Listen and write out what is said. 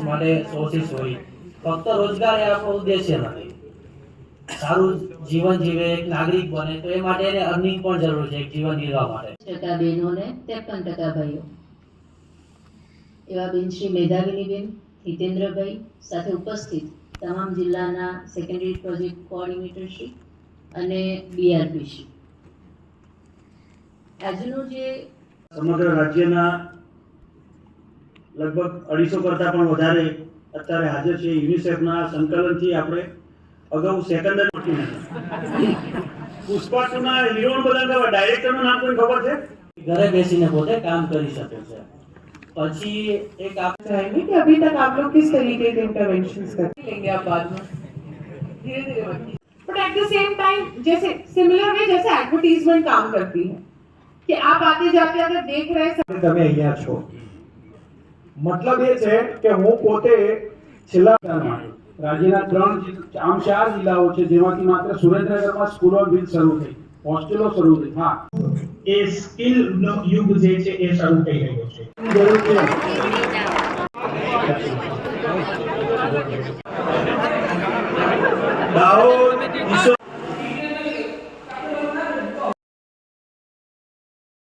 માટે સોર્સિસ હોય, ફક્ત રોજગાર એ આપણો ઉદ્દેશ્ય નથી. સારું જીવન જીવે, એક નાગરિક બને, તો એ માટે એને અર્નિંગ પણ જરૂર છે એક જીવન જીવવા માટે. 50% બહેનોને 53% ભાઈઓ. એવા બેન શ્રી મેધાવિનીબેન, હિતેન્દ્રભાઈ સાથે ઉપસ્થિત તમામ જિલ્લાના સેકન્ડરી પ્રોજેક્ટ કોઓર્ડિનેટરશ્રી અને બીઆરપીશ્રી. આજનું જે સમગ્ર રાજ્યના લગભગ 250 કરતાં પણ વધારે અત્યારે હાજર છે. યુનિસેફના સંકલનથી આપણે અગાઉ સેકન્ડરી પુષ્પા2ના હીરોનું બધા ખબર, ડાયરેક્ટરનું નામ કોઈ ખબર છે? ઘરે બેસીને પોતે કામ કરી શકે છે. પછી એક आप चाहेंगे कि अभी तक आप लोग किस तरीके के इंटरवेंशंस करते लेंगे आप बाद में धीरे धीरे but at the same time जैसे सिमिलर वे जैसे एडवर्टाइजमेंट काम करती है कि आप आते जाते अगर देख रहे हैं તમે અહીંયા છો, મતલબ એ છે કે હું પોતે છેલ્લા રાજ્યના 4 જિલ્લાઓ છે જેમાંથી માત્ર સુરેન્દ્રનગરમાં સ્કૂલો બિલ શરૂ થઈ, હોસ્ટેલો શરૂ થઈ. હા, એ સ્કિલ યુગ જે છે એ શરૂ થઈ રહ્યો છે. જરૂર છે. દાહોદ